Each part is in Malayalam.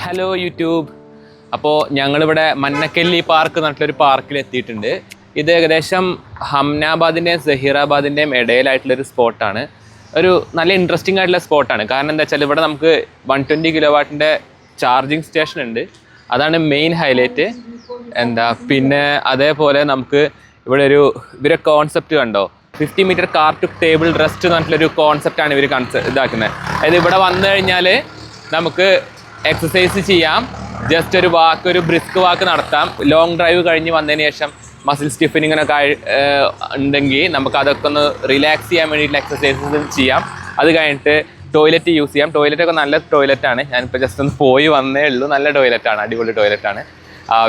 Hello YouTube. അപ്പോൾ ഞങ്ങളിവിടെ മന്നക്കല്ലി പാർക്ക് എന്നിട്ടുള്ളൊരു പാർക്കിൽ എത്തിയിട്ടുണ്ട്. ഇത് ഏകദേശം ഹംനാബാദിൻ്റെയും സഹീറാബാദിൻ്റെയും ഇടയിലായിട്ടുള്ളൊരു സ്പോട്ടാണ്. ഒരു നല്ല ഇൻട്രസ്റ്റിംഗ് ആയിട്ടുള്ള സ്പോട്ടാണ്. കാരണം എന്താ വെച്ചാൽ ഇവിടെ നമുക്ക് 120 കിലോവാട്ടിൻ്റെ ചാർജിങ് സ്റ്റേഷൻ ഉണ്ട്. അതാണ് മെയിൻ ഹൈലൈറ്റ്. പിന്നെ അതേപോലെ നമുക്ക് ഇവിടെ ഇവരെ കോൺസെപ്റ്റ് കണ്ടോ, 50 metre car to table rest എന്ന് പറഞ്ഞിട്ടുള്ളൊരു കോൺസെപ്റ്റാണ് ഇവർ ഇതാക്കുന്നത്. അതായത് ഇവിടെ വന്നു കഴിഞ്ഞാൽ നമുക്ക് എക്സസൈസ് ചെയ്യാം, ജസ്റ്റ് ഒരു ബ്രിസ്ക് വാക്ക് നടത്താം. ലോങ് ഡ്രൈവ് കഴിഞ്ഞ് വന്നതിന് ശേഷം മസിൽ സ്റ്റിഫനിങ്ങിനൊക്കെ ഉണ്ടെങ്കിൽ നമുക്ക് അതൊക്കെ ഒന്ന് റിലാക്സ് ചെയ്യാൻ വേണ്ടിയിട്ടുള്ള എക്സസൈസസ് ചെയ്യാം. അത് കഴിഞ്ഞിട്ട് ടോയ്ലറ്റ് യൂസ് ചെയ്യാം. ടോയ്ലറ്റൊക്കെ നല്ല ടോയ്ലറ്റാണ്. ഞാനിപ്പോൾ ജസ്റ്റ് ഒന്ന് പോയി വന്നേ ഉള്ളൂ. നല്ല ടോയ്ലറ്റാണ്, അടിപൊളി ടോയ്ലറ്റാണ്.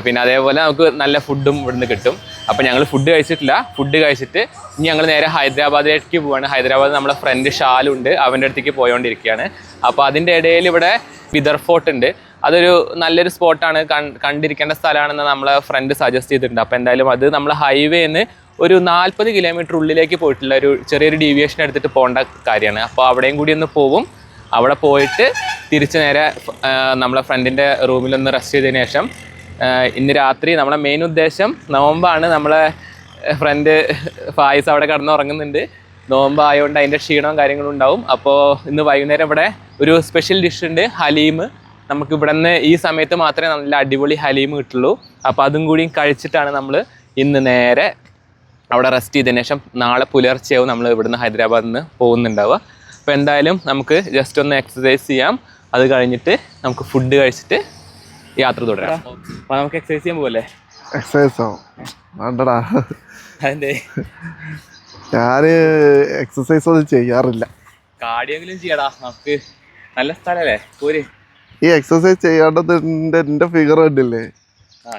പിന്നെ അതേപോലെ നമുക്ക് നല്ല ഫുഡും ഇവിടുന്ന് കിട്ടും. അപ്പോൾ ഞങ്ങൾ ഫുഡ് കഴിച്ചിട്ടില്ല. ഫുഡ് കഴിച്ചിട്ട് ഇനി ഞങ്ങൾ നേരെ ഹൈദരാബാദിലേക്ക് പോവുകയാണ്. ഹൈദരാബാദ് നമ്മളെ ഫ്രണ്ട് ഷാലുണ്ട്, അവൻ്റെ അടുത്തേക്ക് പോയോണ്ടിരിക്കുകയാണ്. അപ്പോൾ അതിൻ്റെ ഇടയിൽ ഇവിടെ വിദർ ഫോർട്ട് ഉണ്ട്. അതൊരു നല്ലൊരു സ്പോട്ടാണ്, കണ്ടിരിക്കേണ്ട സ്ഥലമാണെന്ന് നമ്മളെ ഫ്രണ്ട് സജസ്റ്റ് ചെയ്തിട്ടുണ്ട്. അപ്പോൾ എന്തായാലും അത് നമ്മൾ ഹൈവേന്ന് ഒരു 40 കിലോമീറ്റർ ഉള്ളിലേക്ക് പോയിട്ടുള്ള ചെറിയൊരു ഡീവിയേഷൻ എടുത്തിട്ട് പോകേണ്ട കാര്യമാണ്. അപ്പോൾ അവിടെയും കൂടി ഒന്ന് പോവും. അവിടെ പോയിട്ട് തിരിച്ച് നേരെ നമ്മളെ ഫ്രണ്ടിൻ്റെ റൂമിലൊന്ന് റെസ്റ്റ് ചെയ്തതിന് ശേഷം ഇന്ന് രാത്രി നമ്മളെ മെയിൻ ഉദ്ദേശം നോമ്പാണ്. നമ്മളെ ഫ്രണ്ട് ഫായിസ് അവിടെ കിടന്നുറങ്ങുന്നുണ്ട്. നോമ്പായതുകൊണ്ട് അതിൻ്റെ ക്ഷീണവും കാര്യങ്ങളും ഉണ്ടാവും. അപ്പോൾ ഇന്ന് വൈകുന്നേരം ഇവിടെ ഒരു സ്പെഷ്യൽ ഡിഷ് ഉണ്ട്, ഹലീം. നമുക്ക് ഇവിടെ നിന്ന് ഈ സമയത്ത് മാത്രമേ നല്ല അടിപൊളി ഹലീം കിട്ടുള്ളൂ. അപ്പോൾ അതും കൂടി കഴിച്ചിട്ടാണ് നമ്മൾ ഇന്ന് നേരെ അവിടെ റെസ്റ്റ് ചെയ്തതിന് ശേഷം നാളെ പുലർച്ചെയാവും നമ്മൾ ഇവിടുന്ന് ഹൈദരാബാദിൽ നിന്ന് പോകുന്നുണ്ടാവുക. അപ്പോൾ എന്തായാലും നമുക്ക് ജസ്റ്റ് ഒന്ന് എക്സസൈസ് ചെയ്യാം. അത് കഴിഞ്ഞിട്ട് നമുക്ക് ഫുഡ് കഴിച്ചിട്ട് യാത്ര തുടരാം. അപ്പോൾ നമുക്ക് എക്സസൈസ് ചെയ്യാൻ പോകല്ലേ? എക്സസൈസോ വേണ്ടടാ, അതെന്തേ? ഞാൻ എക്സസൈസ് ഒന്നും ചെയ്യാറില്ല. കാർഡിയോങ്കിലും ചെയ്യടാ, നമുക്ക് നല്ല സ്ഥലമല്ലേ പോര്. ഈ എക്സസൈസ് ചെയ്യാണ്ടത് എൻ്റെ ഫിഗർ കണ്ടില്ലേ?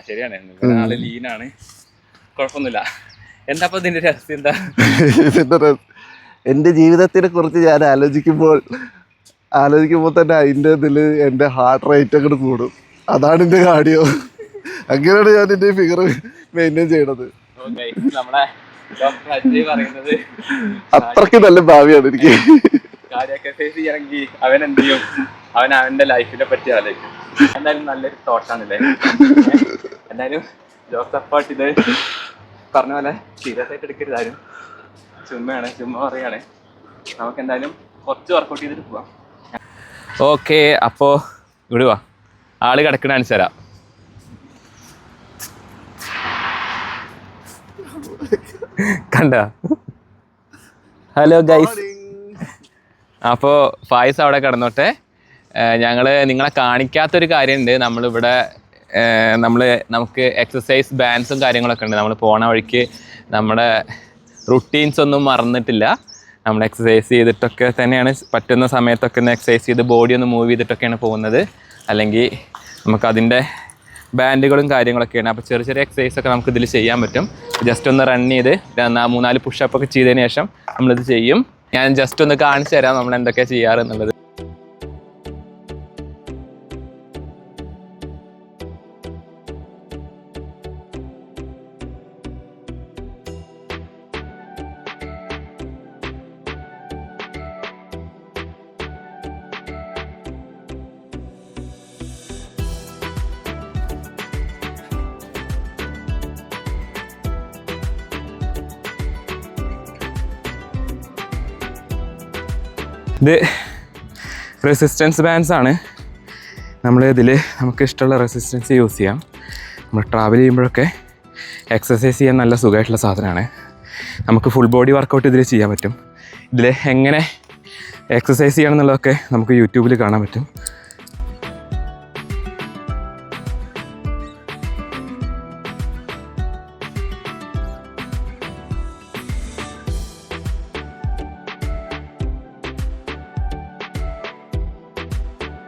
ശരിയാണ്, ആള് ലീനാണ്, കുഴപ്പമൊന്നുമില്ല. എന്താ അപ്പോൾ ഇതിൻ്റെ രഹസ്യം എന്താ? എൻ്റെ ജീവിതത്തിനെ കുറിച്ച് ഞാൻ ആലോചിക്കുമ്പോൾ തന്നെ അതിൻ്റെ ഇതിൽ എൻ്റെ ഹാർട്ട് റേറ്റ് അങ്ങോട്ട് കൂടും. അതാണ് എൻ്റെ കാർഡിയോ. അങ്ങനെയാണ് ഞാൻ എൻ്റെ ഫിഗർ മെയിൻറ്റെയിൻ ചെയ്യണത്. അത്രയ്ക്ക് നല്ല ഭാവിയാണ് എനിക്ക്. അവൻ എന്ത് ചെയ്യും? അവൻ അവന്റെ ലൈഫിനെ പറ്റി ആലോചിക്കും. എന്തായാലും നല്ലൊരു തോട്ടാണല്ലേ. എന്തായാലും ജോസഫ് ഇത് പറഞ്ഞ പോലെ സീരിയസ് ആയിട്ട് എടുക്കരുതാരും. ചുമ്മാ പറയാണ്. നമുക്ക് എന്തായാലും കുറച്ച് വർക്കൗട്ട് ചെയ്തിട്ട് പോവാം. ഓക്കെ, അപ്പോൾ ഇവിടെ വാ, ആള് കിടക്കണ കാണിച്ചു തരാം. കണ്ട? Hello guys. അപ്പോൾ ഫായിസ് അവിടെ കിടന്നോട്ടെ. നിങ്ങളെ കാണിക്കാത്തൊരു കാര്യമുണ്ട്. നമുക്ക് എക്സസൈസ് ബാൻഡ്സും കാര്യങ്ങളൊക്കെ ഉണ്ട്. നമ്മൾ പോണ വഴിക്ക് നമ്മുടെ റുട്ടീൻസ് ഒന്നും മറന്നിട്ടില്ല. നമ്മൾ എക്സസൈസ് ചെയ്തിട്ടൊക്കെ തന്നെയാണ്, പറ്റുന്ന സമയത്തൊക്കെ ഒന്ന് എക്സസൈസ് ചെയ്ത് ബോഡി ഒന്ന് മൂവ് ചെയ്തിട്ടൊക്കെയാണ് പോകുന്നത്. അല്ലെങ്കിൽ നമുക്കതിൻ്റെ ബാൻഡുകളും കാര്യങ്ങളൊക്കെയാണ്. അപ്പോൾ ചെറിയ എക്സസൈസൊക്കെ നമുക്ക് ഇതിൽ ചെയ്യാൻ പറ്റും. ജസ്റ്റ് ഒന്ന് റൺ ചെയ്ത് 3-4 പുഷപ്പൊക്കെ ചെയ്തതിന് ശേഷം നമ്മളിത് ചെയ്യും. ഞാൻ ജസ്റ്റ് ഒന്ന് കാണിച്ചു തരാം നമ്മൾ എന്തൊക്കെയാണ് ചെയ്യാറെന്നുള്ളത്. ഇത് റെസിസ്റ്റൻസ് ബാൻഡ്സ് ആണ്. നമുക്ക് ഇഷ്ടമുള്ള റെസിസ്റ്റൻസ് യൂസ് ചെയ്യാം. നമ്മൾ ട്രാവൽ ചെയ്യുമ്പോഴൊക്കെ എക്സസൈസ് ചെയ്യാൻ നല്ല സുഖമായിട്ടുള്ള സാധനമാണ്. നമുക്ക് ഫുൾ ബോഡി വർക്കൗട്ട് ഇതിൽ ചെയ്യാൻ പറ്റും. ഇതിൽ എങ്ങനെ എക്സസൈസ് ചെയ്യണം എന്നുള്ളതൊക്കെ നമുക്ക് യൂട്യൂബിൽ കാണാൻ പറ്റും.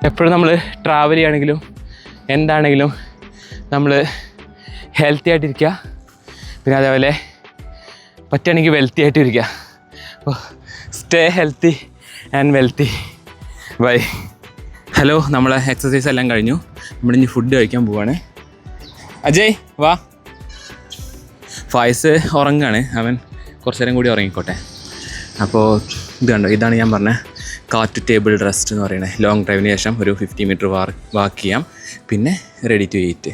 എപ്പോഴും നമ്മൾ ട്രാവൽ ചെയ്യുകയാണെങ്കിലും എന്താണെങ്കിലും നമ്മൾ ഹെൽത്തി ആയിട്ടിരിക്കുക. പിന്നെ അതേപോലെ പറ്റുകയാണെങ്കിൽ വെൽത്തി ആയിട്ട് ഇരിക്കുക. അപ്പോൾ stay healthy and wealthy. Bye. Hello, നമ്മളെ എക്സസൈസ് എല്ലാം കഴിഞ്ഞു. നമ്മളിനി ഫുഡ് കഴിക്കാൻ പോവാണ്. അജയ് വാ. ഫായിസ് ഉറങ്ങുകയാണ്. അവൻ കുറച്ച് നേരം കൂടി ഉറങ്ങിക്കോട്ടെ. അപ്പോൾ ഇത് കണ്ടോ, ഇതാണ് ഞാൻ പറഞ്ഞ കാറ്റ് ടേബിൾ റെസ്റ്റ് എന്ന് പറയുന്നത്. ലോങ് ഡ്രൈവിന് ശേഷം ഒരു 50 മീറ്റർ വാക്ക് ചെയ്യാം, പിന്നെ റെഡി ടു ഈറ്റ്.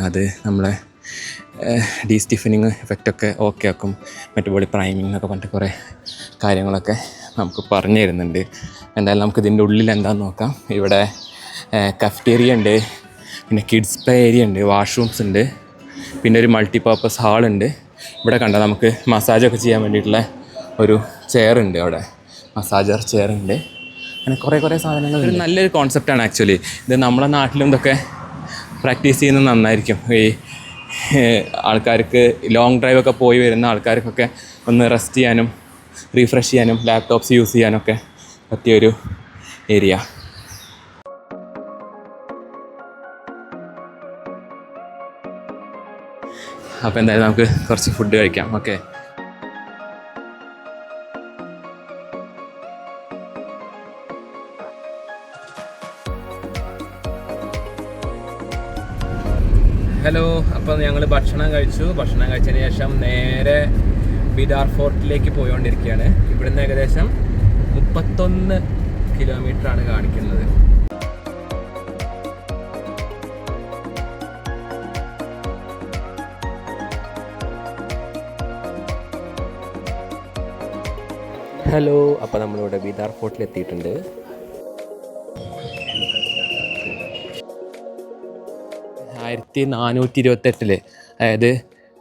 അത് നമ്മളെ ഡീസ്റ്റിഫനിങ് എഫക്റ്റൊക്കെ ഓക്കെ ആക്കും, മെറ്റബോളിക് പ്രൈമിംഗ് എന്നൊക്കെ പറഞ്ഞിട്ട് കുറേ കാര്യങ്ങളൊക്കെ നമുക്ക് പറഞ്ഞു തരുന്നുണ്ട്. എന്തായാലും നമുക്ക് ഇതിൻ്റെ ഉള്ളിൽ എന്താണെന്ന് നോക്കാം. ഇവിടെ കഫ്റ്റേറിയ ഉണ്ട്, പിന്നെ കിഡ്സ് പ്ലേ ഏരിയ ഉണ്ട്, വാഷ്റൂംസ് ഉണ്ട്, പിന്നെ ഒരു മൾട്ടിപർപ്പസ് ഹാളുണ്ട്. ഇവിടെ കണ്ടാൽ നമുക്ക് മസാജൊക്കെ ചെയ്യാൻ വേണ്ടിയിട്ടുള്ള ഒരു ചെയറുണ്ട്, അവിടെ മസാജർ ചെയറുണ്ട്. അങ്ങനെ കുറേ സാധനങ്ങൾ. ഒരു നല്ലൊരു കോൺസെപ്റ്റാണ് ആക്ച്വലി. ഇത് നമ്മളെ നാട്ടിലും ഇതൊക്കെ പ്രാക്ടീസ് ചെയ്യുന്നത് നന്നായിരിക്കും. ഈ ആൾക്കാർക്ക് ലോങ് ഡ്രൈവൊക്കെ പോയി വരുന്ന ആൾക്കാർക്കൊക്കെ ഒന്ന് റെസ്റ്റ് ചെയ്യാനും റീഫ്രഷ് ചെയ്യാനും ലാപ്ടോപ്സ് യൂസ് ചെയ്യാനൊക്കെ പറ്റിയൊരു ഏരിയ. അപ്പോൾ എന്തായാലും നമുക്ക് കുറച്ച് ഫുഡ് കഴിക്കാം. Okay, hello. അപ്പോൾ ഞങ്ങൾ ഭക്ഷണം കഴിച്ചതിന് ശേഷം നേരെ ബിദാർ ഫോർട്ടിലേക്ക് പോയിക്കൊണ്ടിരിക്കുകയാണ്. ഇവിടുന്ന് ഏകദേശം 31 കിലോമീറ്ററാണ് കാണിക്കുന്നത്. ഹലോ, അപ്പോൾ നമ്മളിവിടെ ബിദാർ ഫോർട്ടിൽ എത്തിയിട്ടുണ്ട്. 1428 അതായത്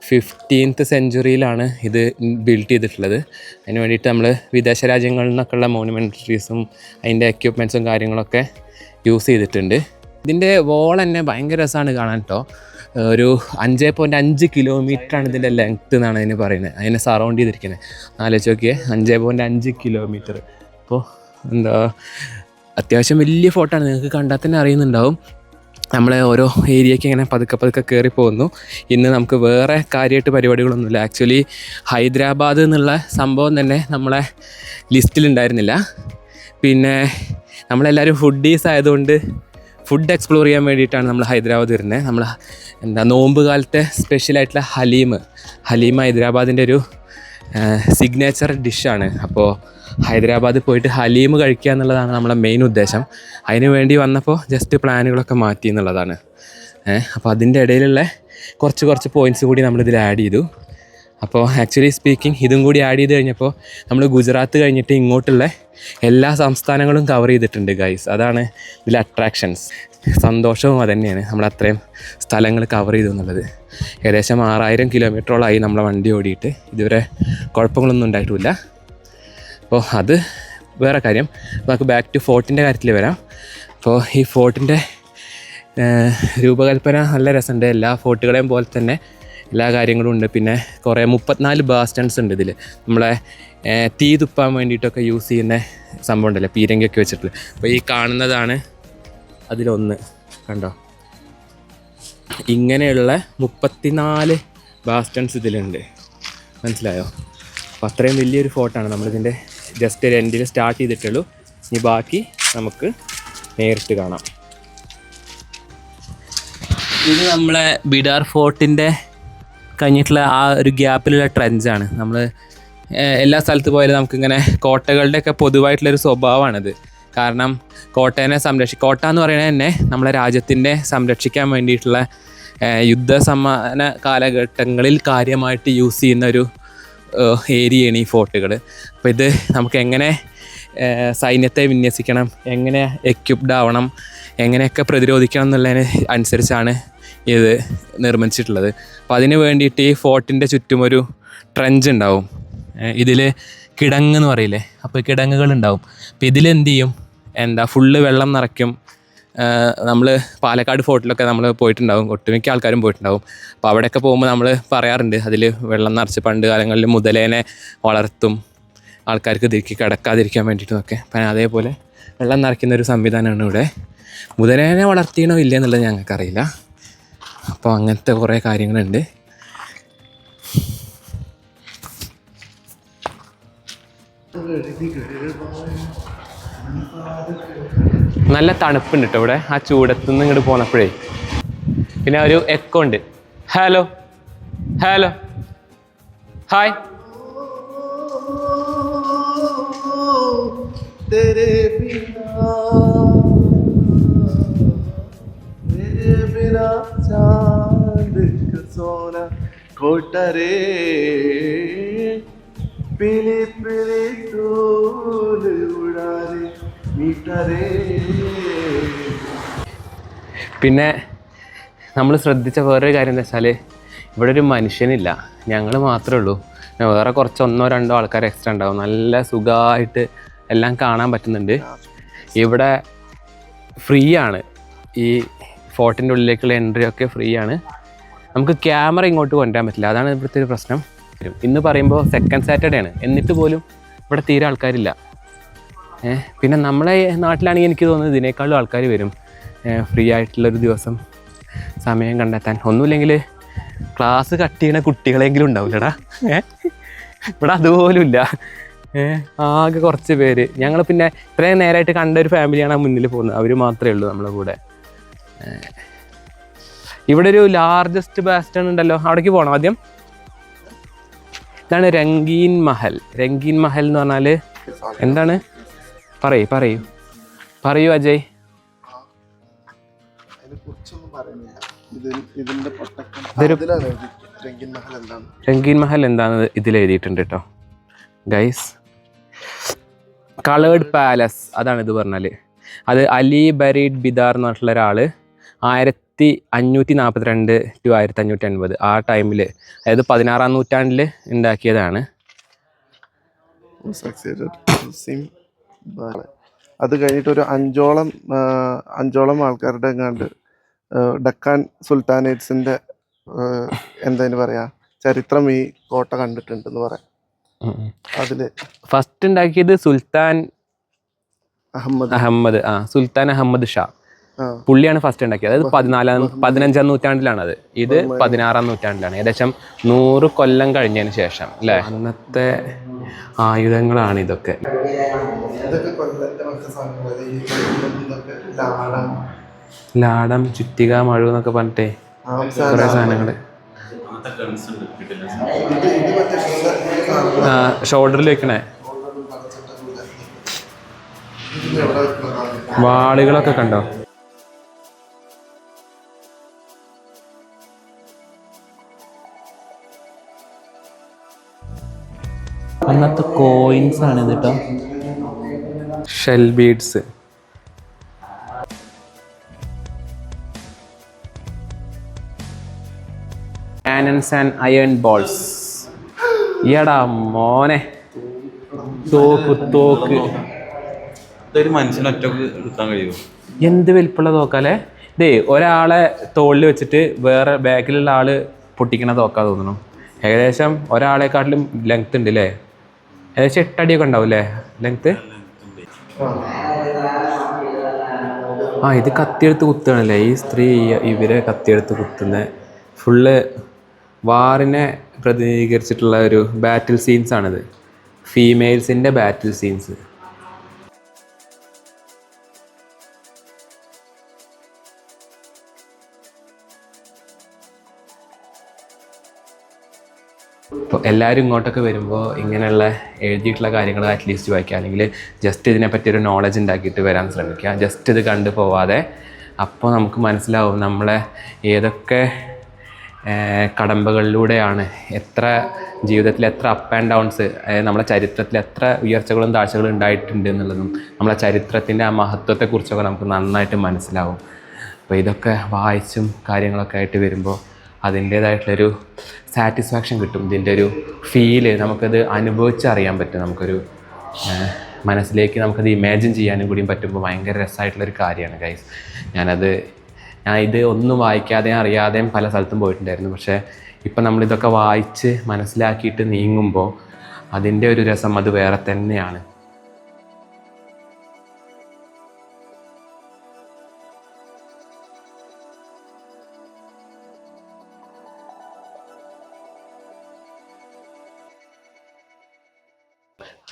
15th സെഞ്ച്വറിയിലാണ് ഇത് ബിൽഡ് ചെയ്തിട്ടുള്ളത്. അതിന് വേണ്ടിയിട്ട് നമ്മൾ വിദേശ രാജ്യങ്ങളിൽ നിന്നൊക്കെയുള്ള മോണുമെൻറ്ററീസും അതിൻ്റെ എക്യുപ്മെൻറ്റ്സും കാര്യങ്ങളൊക്കെ യൂസ് ചെയ്തിട്ടുണ്ട്. ഇതിൻ്റെ വോൾ തന്നെ ഭയങ്കര രസമാണ് കാണാൻ കേട്ടോ. ഒരു 5.5 കിലോമീറ്ററാണ് ഇതിൻ്റെ ലെങ്ത്ത് എന്നാണ് അതിന് പറയുന്നത്. അതിനെ സറൗണ്ട് ചെയ്തിരിക്കുന്നത്. ആലോചിച്ച് നോക്കിയേ, 5.5 കിലോമീറ്റർ. അപ്പോൾ എന്താ അത്യാവശ്യം വലിയ ഫോട്ടോയാണ്. നിങ്ങൾക്ക് കണ്ടാൽ തന്നെ അറിയുന്നുണ്ടാവും. നമ്മളെ ഓരോ ഏരിയയ്ക്ക് ഇങ്ങനെ പതുക്കെ കയറി പോകുന്നു. ഇന്ന് നമുക്ക് വേറെ കാര്യമായിട്ട് പരിപാടികളൊന്നുമില്ല. ആക്ച്വലി ഹൈദരാബാദ് എന്നുള്ള സംഭവം തന്നെ നമ്മളെ ലിസ്റ്റിലുണ്ടായിരുന്നില്ല. പിന്നെ നമ്മളെല്ലാവരും ഫുഡീസ് ആയതുകൊണ്ട് ഫുഡ് എക്സ്പ്ലോർ ചെയ്യാൻ വേണ്ടിയിട്ടാണ് നമ്മൾ ഹൈദരാബാദ് വരുന്നത്. നമ്മൾ നോമ്പ് കാലത്തെ സ്പെഷ്യലായിട്ടുള്ള ഹലീം ഹൈദരാബാദിൻ്റെ ഒരു സിഗ്നേച്ചർ ഡിഷാണ്. അപ്പോൾ ഹൈദരാബാദ് പോയിട്ട് ഹലീം കഴിക്കുക എന്നുള്ളതാണ് നമ്മളെ മെയിൻ ഉദ്ദേശം. അതിന് വേണ്ടി വന്നപ്പോൾ ജസ്റ്റ് പ്ലാനുകളൊക്കെ മാറ്റി എന്നുള്ളതാണ്. അപ്പോൾ അതിൻ്റെ ഇടയിലുള്ള കുറച്ച് പോയിൻറ്റ്സ് കൂടി നമ്മളിതിൽ ആഡ് ചെയ്തു. അപ്പോൾ ആക്ച്വലി സ്പീക്കിംഗ് ഇതും കൂടി ആഡ് ചെയ്ത് കഴിഞ്ഞപ്പോൾ നമ്മൾ ഗുജറാത്ത് കഴിഞ്ഞിട്ട് ഇങ്ങോട്ടുള്ള എല്ലാ സംസ്ഥാനങ്ങളും കവർ ചെയ്തിട്ടുണ്ട് ഗൈസ്. അതാണ് ഇതിലെ അട്രാക്ഷൻസ്. സന്തോഷവും അതുതന്നെയാണ്, നമ്മൾ അത്രയും സ്ഥലങ്ങൾ കവർ ചെയ്തു എന്നുള്ളത്. ഏകദേശം 6000 കിലോമീറ്ററോളമായി നമ്മളെ വണ്ടി ഓടിയിട്ട്. ഇതുവരെ കുഴപ്പങ്ങളൊന്നും ഉണ്ടായിട്ടില്ല. അപ്പോൾ അത് വേറെ കാര്യം. നമുക്ക് ബാക്ക് ടു ഫോർട്ടിൻ്റെ കാര്യത്തിൽ വരാം. അപ്പോൾ ഈ ഫോർട്ടിൻ്റെ രൂപകൽപ്പന നല്ല രസമുണ്ട്. എല്ലാ ഫോർട്ടുകളെയും പോലെ തന്നെ എല്ലാ കാര്യങ്ങളും ഉണ്ട്. പിന്നെ കുറേ 34 ബാസ്റ്റൺസ് ഉണ്ട് ഇതിൽ. നമ്മളെ തീ തുപ്പാൻ വേണ്ടിയിട്ടൊക്കെ യൂസ് ചെയ്യുന്ന സംഭവം ഉണ്ടല്ലോ, പീരങ്കിയൊക്കെ വെച്ചിട്ടുള്ള. അപ്പോൾ ഈ കാണുന്നതാണ് അതിലൊന്ന്. കണ്ടോ, ഇങ്ങനെയുള്ള 34 ബാസ്റ്റൺസ് ഇതിലുണ്ട്. മനസ്സിലായോ? അപ്പോൾ അത്രയും വലിയൊരു ഫോർട്ടാണ്. നമ്മളിതിൻ്റെ ജസ്റ്റ് ഒരു എൻഡിൽ സ്റ്റാർട്ട് ചെയ്തിട്ടുള്ളൂ. ഇനി ബാക്കി നമുക്ക് നേരിട്ട് കാണാം. ഇത് നമ്മളെ ബിഡാർ ഫോർട്ടിൻ്റെ കഴിഞ്ഞിട്ടുള്ള ആ ഒരു ഗ്യാപ്പിലുള്ള ട്രെഞ്ചാണ്. നമ്മൾ എല്ലാ സ്ഥലത്ത് പോയാലും നമുക്കിങ്ങനെ കോട്ടകളുടെയൊക്കെ പൊതുവായിട്ടുള്ളൊരു സ്വഭാവമാണിത്. കാരണം കോട്ട എന്ന് പറയുന്നത് തന്നെ നമ്മളെ രാജ്യത്തിൻ്റെ സംരക്ഷിക്കാൻ വേണ്ടിയിട്ടുള്ള യുദ്ധസമാന കാലഘട്ടങ്ങളിൽ കാര്യമായിട്ട് യൂസ് ചെയ്യുന്ന ഒരു ഏരിയയാണ് ഈ ഫോർട്ടുകൾ. അപ്പോൾ ഇത് നമുക്ക് എങ്ങനെ സൈന്യത്തെ വിന്യസിക്കണം, എങ്ങനെ എക്യുപ്ഡ് ആവണം, എങ്ങനെയൊക്കെ പ്രതിരോധിക്കണം എന്നുള്ളതിന് അനുസരിച്ചാണ് ഇത് നിർമ്മിച്ചിട്ടുള്ളത്. അപ്പോൾ അതിന് വേണ്ടിയിട്ട് ഈ ഫോർട്ടിൻ്റെ ചുറ്റും ഒരു ട്രെഞ്ച് ഉണ്ടാവും. ഇതിൽ കിടങ്ങ് എന്ന് പറയില്ലേ, അപ്പോൾ കിടങ്ങുകളുണ്ടാവും. അപ്പോൾ ഇതിലെന്ത് ചെയ്യും, ഫുള്ള് വെള്ളം നിറയ്ക്കും. നമ്മൾ പാലക്കാട് ഫോർട്ടിലൊക്കെ നമ്മൾ പോയിട്ടുണ്ടാവും, ഒട്ടുമിക്ക ആൾക്കാരും പോയിട്ടുണ്ടാവും. അപ്പോൾ അവിടെയൊക്കെ പോകുമ്പോൾ നമ്മൾ പറയാറുണ്ട് അതിൽ വെള്ളം നിറച്ച് പണ്ട് കാലങ്ങളിൽ മുതലേനെ വളർത്തും ആൾക്കാർക്ക് ഇതിലേക്ക് കിടക്കാതിരിക്കാൻ വേണ്ടിയിട്ടൊക്കെ. അപ്പം അതേപോലെ വെള്ളം നിറയ്ക്കുന്ന ഒരു സംവിധാനമാണ് ഇവിടെ. മുതലേനെ വളർത്തിയണോ ഇല്ല എന്നുള്ളത് ഞങ്ങൾക്കറിയില്ല. അപ്പോൾ അങ്ങനത്തെ കുറേ കാര്യങ്ങളുണ്ട്. നല്ല തണുപ്പുണ്ട് കേട്ടോ ഇവിടെ, ആ ചൂടത്തുനിന്ന് ഇങ്ങോട്ട് പോന്നപ്പോഴേ. പിന്നെ ഒരു എക്കോ ഉണ്ട്. Hello hello hi. तेरे बिना चांद का सोना खोटा रे पीली पीली धूल उड़ा रे मीठा रे. പിന്നെ നമ്മൾ ശ്രദ്ധിച്ച വേറൊരു കാര്യം എന്താ വെച്ചാൽ ഇവിടെ ഒരു മനുഷ്യനില്ല, ഞങ്ങൾ മാത്രമേ ഉള്ളൂ. വേറെ കുറച്ച് 1-2 ആൾക്കാർ എക്സ്ട്രാ ഉണ്ടാവും. നല്ല സുഖമായിട്ട് എല്ലാം കാണാൻ പറ്റുന്നുണ്ട്. ഇവിടെ ഫ്രീ ആണ്, ഈ ഫോർട്ടിൻ്റെ ഉള്ളിലേക്കുള്ള എൻട്രി ഒക്കെ ഫ്രീ ആണ്. നമുക്ക് ക്യാമറ ഇങ്ങോട്ട് കൊണ്ടുവരാൻ പറ്റില്ല, അതാണ് ഇവിടുത്തെ ഒരു പ്രശ്നം. ഇന്ന് പറയുമ്പോൾ സെക്കൻഡ് സാറ്റർഡേ ആണ്, എന്നിട്ട് പോലും ഇവിടെ തീരെ ആൾക്കാരില്ല. പിന്നെ നമ്മളെ നാട്ടിലാണെങ്കിൽ എനിക്ക് തോന്നുന്നത് ഇതിനേക്കാളും ആൾക്കാർ വരും ഫ്രീ ആയിട്ടുള്ളൊരു ദിവസം സമയം കണ്ടെത്താൻ. ഒന്നുമില്ലെങ്കിൽ ക്ലാസ് കട്ട് ചെയ്യുന്ന കുട്ടികളെങ്കിലും ഉണ്ടാവില്ലടാ. ഇവിടെ അതുപോലും ഇല്ല. ആകെ കുറച്ച് പേര്. ഞങ്ങൾ പിന്നെ ഇത്രയും നേരമായിട്ട് കണ്ട ഒരു ഫാമിലിയാണ് മുന്നിൽ പോകുന്നത്, അവർ മാത്രമേ ഉള്ളൂ നമ്മളെ കൂടെ. ഇവിടെ ഒരു ലാർജസ്റ്റ് ബാസ്റ്റൺ ഉണ്ടല്ലോ, അവിടേക്ക് പോകണം ആദ്യം. ഇതാണ് രംഗീൻ മഹൽ. രംഗീൻ മഹൽ എന്ന് പറഞ്ഞാൽ എന്താണ്? പറയൂ അജയ്. രംഗീൻ മഹൽ എന്താണെന്ന് ഇതിൽ എഴുതിയിട്ടുണ്ട് കേട്ടോ ഗൈസ്. കളേർഡ് പാലസ് അതാണ് ഇത് പറഞ്ഞാൽ. അത് അലി ബരീഡ് ബിദാർ എന്ന് പറഞ്ഞിട്ടുള്ള ഒരാൾ 1542 to 1550 ആ ടൈമിൽ, അതായത് 16-ാം നൂറ്റാണ്ടിൽ ഉണ്ടാക്കിയതാണ്. അത് കഴിഞ്ഞിട്ട് ഒരു അഞ്ചോളം ആൾക്കാരുടെ എങ്ങാണ്ട് ഡക്കാൻ സുൽത്താനേറ്റ്സിന്റെ എന്താ പറയാ ചരിത്രം ഈ കോട്ട കണ്ടിട്ടുണ്ടെന്ന് പറയാം. അതില് ഫസ്റ്റ് ഉണ്ടാക്കിയത് സുൽത്താൻ അഹമ്മദ് ഷാ പുള്ളിയാണ് ഫസ്റ്റ് ഉണ്ടാക്കിയത്. അതായത് 15-ാം നൂറ്റാണ്ടിലാണത്. ഇത് 16-ാം നൂറ്റാണ്ടിലാണ്, ഏകദേശം 100 കൊല്ലം കഴിഞ്ഞതിന് ശേഷം അല്ലേ. അന്നത്തെ ആയുധങ്ങളാണ് ഇതൊക്കെ. ലാടം, ചുറ്റിക, മഴു എന്നൊക്കെ പറഞ്ഞിട്ടേ കുറെ സാധനങ്ങള്. ഷോൾഡറിൽ വെക്കണേ വാളുകളൊക്കെ കണ്ടോ? അന്നത്തെ കോയിൻസ് ആണ് ഇത് കേട്ടോ, shell beads. Cannons and iron balls. ഈയടാ മോനെ, തോക്ക് മനുഷ്യനൊറ്റക്ക് എടുക്കാൻ കഴിയുമോ? എന്ത് വലിപ്പമുള്ള തോക്കാലേ ഇതേ. ഒരാളെ തോളിൽ വെച്ചിട്ട് വേറെ ബാക്കിലുള്ള ആള് പൊട്ടിക്കണ തോക്കാ തോന്നണം. ഏകദേശം ഒരാളെക്കാട്ടിലും ലെങ്ത് ഉണ്ട് അല്ലേ? ഏകദേശം 8 അടിയൊക്കെ ഉണ്ടാവും അല്ലേ ലെങ്ത്? ഇത് കത്തിയെടുത്ത് കുത്തുകയാണല്ലേ ഈ സ്ത്രീ. ഇവരെ കത്തിയെടുത്ത് കുത്തുന്ന ഫുള്ള് വാറിനെ പ്രതിനിധീകരിച്ചിട്ടുള്ള ഒരു ബാറ്റിൽ സീൻസ് ആണിത്. ഫീമെയിൽസിൻ്റെ ബാറ്റിൽ സീൻസ്. ഇപ്പോൾ എല്ലാവരും ഇങ്ങോട്ടൊക്കെ വരുമ്പോൾ ഇങ്ങനെയുള്ള എഴുതിയിട്ടുള്ള കാര്യങ്ങൾ അറ്റ്ലീസ്റ്റ് വായിക്കുക, അല്ലെങ്കിൽ ജസ്റ്റ് ഇതിനെപ്പറ്റി ഒരു നോളജ് ഉണ്ടാക്കിയിട്ട് വരാൻ ശ്രമിക്കുക. ജസ്റ്റ് ഇത് കണ്ടു പോവാതെ. അപ്പോൾ നമുക്ക് മനസ്സിലാവും നമ്മളെ ഏതൊക്കെ കടമ്പകളിലൂടെയാണ്, എത്ര ജീവിതത്തിൽ എത്ര അപ്പ് ആൻഡ് ഡൗൺസ്, നമ്മളെ ചരിത്രത്തിൽ എത്ര ഉയർച്ചകളും താഴ്ചകളും ഉണ്ടായിട്ടുണ്ട് എന്നുള്ളതും നമ്മളെ ചരിത്രത്തിൻ്റെ ആ മഹത്വത്തെക്കുറിച്ചൊക്കെ നമുക്ക് നന്നായിട്ട് മനസ്സിലാവും. അപ്പോൾ ഇതൊക്കെ വായിച്ചും കാര്യങ്ങളൊക്കെ ആയിട്ട് വരുമ്പോൾ അതിൻ്റേതായിട്ടുള്ളൊരു സാറ്റിസ്ഫാക്ഷൻ കിട്ടും. ഇതിൻ്റെ ഒരു ഫീല് നമുക്കത് അനുഭവിച്ചറിയാൻ പറ്റും. നമുക്കൊരു മനസ്സിലേക്ക് നമുക്കത് ഇമാജിൻ ചെയ്യാനും കൂടിയും പറ്റുമ്പോൾ ഭയങ്കര രസമായിട്ടുള്ളൊരു കാര്യമാണ് ഗൈസ്. ഞാൻ ഇത് ഒന്നും വായിക്കാതെയും അറിയാതെയും പല സ്ഥലത്തും പോയിട്ടുണ്ടായിരുന്നു. പക്ഷേ ഇപ്പം നമ്മളിതൊക്കെ വായിച്ച് മനസ്സിലാക്കിയിട്ട് നീങ്ങുമ്പോൾ അതിൻ്റെ ഒരു രസം അത് വേറെ തന്നെയാണ്.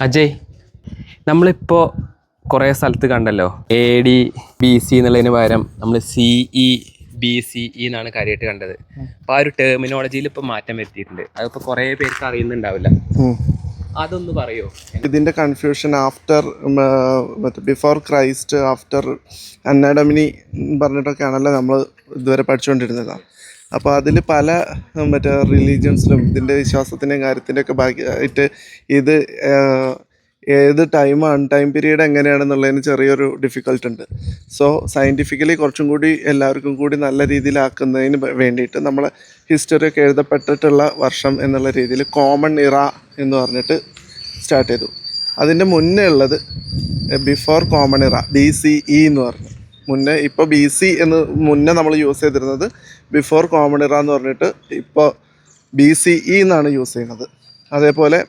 അജയ്, നമ്മളിപ്പോൾ കുറേ സ്ഥലത്ത് കണ്ടല്ലോ AD BC എന്നുള്ളതിന് പകരം നമ്മൾ CE BCE എന്നാണ് കാര്യമായിട്ട് കണ്ടത്. അപ്പോൾ ആ ഒരു ടെർമിനോളജിയിൽ ഇപ്പോൾ മാറ്റം വരുത്തിയിട്ടുണ്ട്. അതിപ്പോൾ കുറേ പേർക്ക് അറിയുന്നുണ്ടാവില്ല. അതൊന്ന് പറയോ? ഇതിൻ്റെ കൺഫ്യൂഷൻ ആഫ്റ്റർ മറ്റേ ബിഫോർ ക്രൈസ്റ്റ്, ആഫ്റ്റർ അന്നാഡമിനി പറഞ്ഞിട്ടൊക്കെയാണല്ലോ നമ്മൾ ഇതുവരെ പഠിച്ചുകൊണ്ടിരുന്നത്. അപ്പോൾ അതിൽ പല മറ്റേ റിലീജിയൻസിലും ഇതിൻ്റെ വിശ്വാസത്തിൻ്റെയും കാര്യത്തിൻ്റെയൊക്കെ ഭാഗമായിട്ട് ഇത് ഏത് ടൈം പീരീഡ് എങ്ങനെയാണെന്നുള്ളതിന് ചെറിയൊരു ഡിഫിക്കൽട്ട് ഉണ്ട്. സോ സയൻറ്റിഫിക്കലി കുറച്ചും കൂടി എല്ലാവർക്കും കൂടി നല്ല രീതിയിലാക്കുന്നതിന് വേണ്ടിയിട്ട് നമ്മൾ ഹിസ്റ്ററിയൊക്കെ എഴുതപ്പെട്ടിട്ടുള്ള വർഷം എന്നുള്ള രീതിയിൽ കോമൺ ഇറ എന്ന് പറഞ്ഞിട്ട് സ്റ്റാർട്ട് ചെയ്തു. അതിൻ്റെ മുന്നേ ഉള്ളത് ബിഫോർ കോമൺ ഇറ, BCE എന്ന് പറഞ്ഞു. മുന്നേ ഇപ്പോൾ BC എന്ന് മുന്നേ നമ്മൾ യൂസ് ചെയ്തിരുന്നത് ബിഫോർ കോമൺ ഇറ എന്ന് പറഞ്ഞിട്ട് ഇപ്പോൾ BCE എന്നാണ് യൂസ് ചെയ്യുന്നത്. അതേപോലെ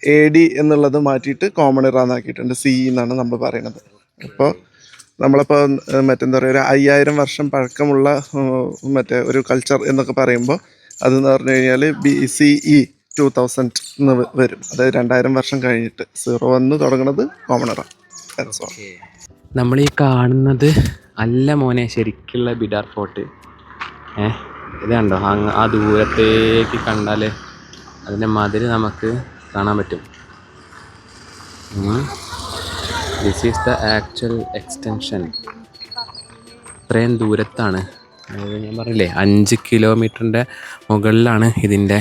AD എന്നുള്ളത് മാറ്റിയിട്ട് കോമൺ ഇറ എന്നാക്കിയിട്ടുണ്ട്, CE എന്നാണ് നമ്മൾ പറയുന്നത്. ഇപ്പോൾ നമ്മളിപ്പോൾ മറ്റെന്താ പറയുക, ഒരു 5000 വർഷം പഴക്കമുള്ള മറ്റേ ഒരു കൾച്ചർ എന്നൊക്കെ പറയുമ്പോൾ അതെന്ന് പറഞ്ഞു കഴിഞ്ഞാൽ BCE 2000 എന്ന് വരും. അതായത് 2000 വർഷം കഴിഞ്ഞിട്ട് 01 തുടങ്ങുന്നത് കോമൺ ഇറ. നമ്മൾ ഈ കാണുന്നത് അല്ല മോനെ ശരിക്കുള്ള ബിഡാർ ഫോർട്ട്. ഇത് കണ്ടോ, ആ ദൂരത്തേക്ക് കണ്ടാൽ അതിൻ്റെ മതിൽ നമുക്ക് കാണാൻ പറ്റും. This is the actual extension. ഇത്രയും ദൂരത്താണ്, അതായത് ഞാൻ പറഞ്ഞില്ലേ 5 കിലോമീറ്ററിൻ്റെ മുകളിലാണ് ഇതിൻ്റെ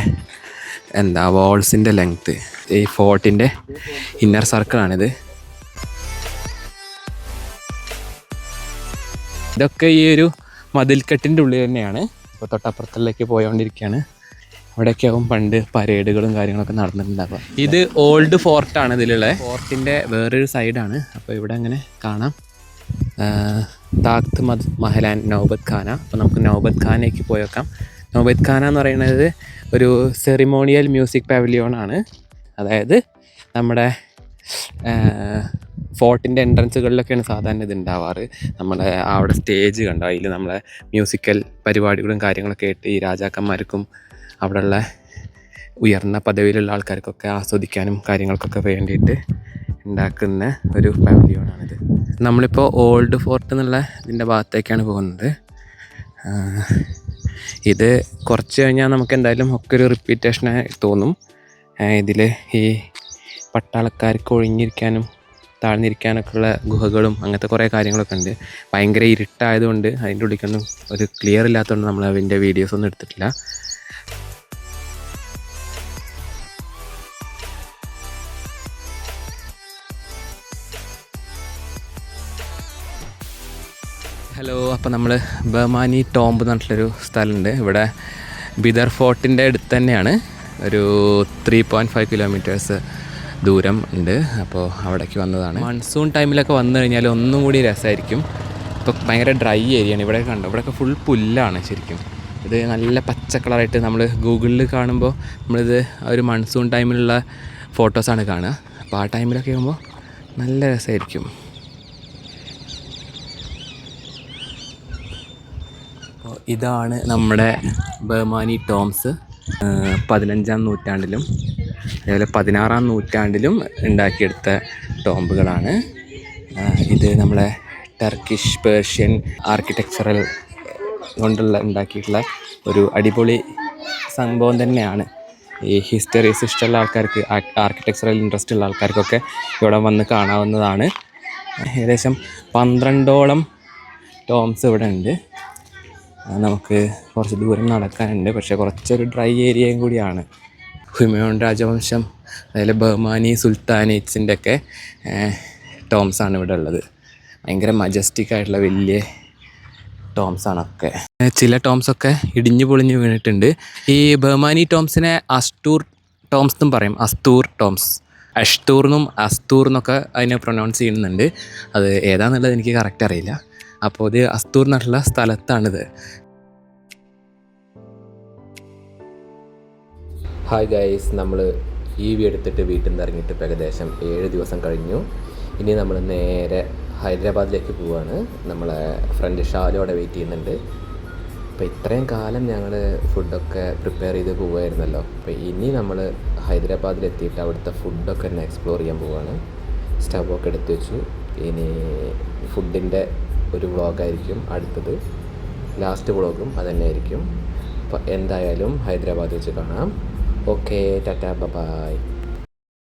വാൾസിൻ്റെ ലെങ്ത്ത്. ഈ ഫോർട്ടിൻ്റെ ഇന്നർ സർക്കിളാണിത്. ഇതൊക്കെ ഈ ഒരു മതിൽക്കെട്ടിൻ്റെ ഉള്ളിൽ തന്നെയാണ്. ഇപ്പോൾ തൊട്ടപ്പുറത്തിലേക്ക് പോയോണ്ടിരിക്കുകയാണ്. അവിടെയൊക്കെ ആവും പണ്ട് പരേഡുകളും കാര്യങ്ങളൊക്കെ നടന്നിട്ടുണ്ടാവുക. ഇത് ഓൾഡ് ഫോർട്ടാണ്. ഇതിലുള്ള ഫോർട്ടിൻ്റെ വേറൊരു സൈഡാണ്. അപ്പോൾ ഇവിടെ അങ്ങനെ കാണാം താഖ്ത് മഹലാൻ നൗബത്ത് ഖാന. അപ്പോൾ നമുക്ക് നൗബത്ത് ഖാനയ്ക്ക് പോയി വെക്കാം. നൗബത്ത് ഖാന എന്ന് പറയുന്നത് ഒരു സെറിമോണിയൽ മ്യൂസിക് പാവിലിയോണാണ്. അതായത് നമ്മുടെ ഫോർട്ടിൻ്റെ എൻട്രൻസുകളിലൊക്കെയാണ് സാധാരണ ഇത് ഉണ്ടാവാറ്. നമ്മുടെ അവിടെ സ്റ്റേജ് കണ്ടോ, അതിൽ നമ്മളെ മ്യൂസിക്കൽ പരിപാടികളും കാര്യങ്ങളൊക്കെ ആയിട്ട് ഈ രാജാക്കന്മാർക്കും അവിടെയുള്ള ഉയർന്ന പദവിയിലുള്ള ആൾക്കാർക്കൊക്കെ ആസ്വദിക്കാനും കാര്യങ്ങൾക്കൊക്കെ വേണ്ടിയിട്ട് ഉണ്ടാക്കുന്ന ഒരു പാവിലിയോണാണിത്. നമ്മളിപ്പോൾ ഓൾഡ് ഫോർട്ട് എന്നുള്ള ഇതിൻ്റെ ഭാഗത്തേക്കാണ് പോകുന്നത്. ഇത് കുറച്ച് കഴിഞ്ഞാൽ നമുക്ക് എന്തായാലും ഒക്കെ ഒരു റിപ്പീറ്റേഷനായി തോന്നും. ഇതിൽ ഈ പട്ടാളക്കാർക്ക് ഒഴിഞ്ഞിരിക്കാനും താഴ്ന്നിരിക്കാനൊക്കെ ഉള്ള ഗുഹകളും അങ്ങനത്തെ കുറേ കാര്യങ്ങളൊക്കെ ഉണ്ട്. ഭയങ്കര ഇരുട്ടായതുകൊണ്ട് അതിൻ്റെ ഉള്ളിലേക്കൊന്നും ഒരു ക്ലിയർ ഇല്ലാത്തതുകൊണ്ട് നമ്മൾ അതിൻ്റെ വീഡിയോസൊന്നും എടുത്തിട്ടില്ല. ഹലോ, അപ്പോൾ നമ്മൾ ബഹ്മാനി ടോംബ് എന്ന് പറഞ്ഞിട്ടുള്ളൊരു സ്ഥലമുണ്ട്. ഇവിടെ ബിദർ ഫോർട്ടിൻ്റെ അടുത്ത് തന്നെയാണ്. ഒരു 3.5 കിലോമീറ്റേഴ്സ് ദൂരം ഉണ്ട്. അപ്പോൾ അവിടേക്ക് വന്നതാണ്. മൺസൂൺ ടൈമിലൊക്കെ വന്നു കഴിഞ്ഞാൽ ഒന്നും കൂടി രസമായിരിക്കും. ഇപ്പോൾ ഭയങ്കര ഡ്രൈ ഏരിയയാണ്. ഇവിടെ കണ്ടോ, ഇവിടെയൊക്കെ ഫുൾ പുല്ലാണ് ശരിക്കും. ഇത് നല്ല പച്ച കളറായിട്ട് നമ്മൾ ഗൂഗിളിൽ കാണുമ്പോൾ നമ്മളിത് ഒരു മൺസൂൺ ടൈമിലുള്ള ഫോട്ടോസാണ് കാണുക. അപ്പോൾ ആ ടൈമിലൊക്കെ ആകുമ്പോൾ നല്ല രസമായിരിക്കും. ഇതാണ് നമ്മുടെ ബഹ്മാനി ടോംസ്. 15-ാം നൂറ്റാണ്ടിലും അതേപോലെ 16-ാം നൂറ്റാണ്ടിലും ഉണ്ടാക്കിയെടുത്ത ടോംബുകളാണ്. ഇത് നമ്മളെ ടർക്കിഷ് പേർഷ്യൻ ആർക്കിടെക്ചറൽ കൊണ്ടുള്ള ഉണ്ടാക്കിയിട്ടുള്ള ഒരു അടിപൊളി സംഭവം തന്നെയാണ്. ഈ ഹിസ്റ്ററീസ് ഇഷ്ടമുള്ള ആൾക്കാർക്ക്, ആർക്കിടെക്ചറൽ ഇൻട്രസ്റ്റ് ഉള്ള ആൾക്കാർക്കൊക്കെ ഇവിടെ വന്ന് കാണാവുന്നതാണ്. ഏകദേശം 12ഓളം ടോംസ് ഇവിടെ ഉണ്ട്. നമുക്ക് കുറച്ച് ദൂരം നടക്കാനുണ്ട്, പക്ഷേ കുറച്ചൊരു ഡ്രൈ ഏരിയയും കൂടിയാണ്. ഹുമയൂൺ രാജവംശം, അതുപോലെ ബഹ്മാനി സുൽത്താനേറ്റ്സിൻ്റെ ഒക്കെ ടോംസാണ് ഇവിടെ ഉള്ളത്. ഭയങ്കര മജസ്റ്റിക് ആയിട്ടുള്ള വലിയ ടോംസാണൊക്കെ. ചില ടോംസൊക്കെ ഇടിഞ്ഞു പൊളിഞ്ഞ് വീണിട്ടുണ്ട്. ഈ ബഹ്മാനി ടോംസിനെ അസ്തൂർ ടോംസ് എന്നും പറയും. അസ്തൂർ ടോംസ്, അഷ്തൂർന്നും അസ്തൂർ എന്നൊക്കെ അതിനെ പ്രൊനൗൺസ് ചെയ്യുന്നുണ്ട്. അത് ഏതാണെന്നുള്ളത് എനിക്ക് കറക്റ്റ് അറിയില്ല. അപ്പോൾ ഇത് അസ്തൂർ എന്നുള്ള സ്ഥലത്താണിത്. ഹായ് ഗൈസ്, നമ്മൾ എടുത്തിട്ട് വീട്ടിൽ നിന്ന് ഇറങ്ങിയിട്ട് ഇപ്പോൾ ഏകദേശം 7 ദിവസം കഴിഞ്ഞു. ഇനി നമ്മൾ നേരെ ഹൈദരാബാദിലേക്ക് പോവുകയാണ്. നമ്മളെ ഫ്രണ്ട് ഷാലു അവിടെ വെയിറ്റ് ചെയ്യുന്നുണ്ട്. അപ്പോൾ ഇത്രയും കാലം ഞങ്ങൾ ഫുഡൊക്കെ പ്രിപ്പയർ ചെയ്ത് പോവുമായിരുന്നല്ലോ. അപ്പോൾ ഇനി നമ്മൾ ഹൈദരാബാദിലെത്തിയിട്ട് അവിടുത്തെ ഫുഡൊക്കെ ഒന്ന് എക്സ്പ്ലോർ ചെയ്യാൻ പോവുകയാണ്. സ്റ്റവൊക്കെ എടുത്ത് വെച്ചു. ഇനി ഫുഡിൻ്റെ ഒരു വ്ളോഗായിരിക്കും അടുത്തത്. ലാസ്റ്റ് വ്ളോഗും അതുതന്നെ ആയിരിക്കും. അപ്പോൾ എന്തായാലും ഹൈദരാബാദ് വെച്ച് കാണാം. Okay, tata, by.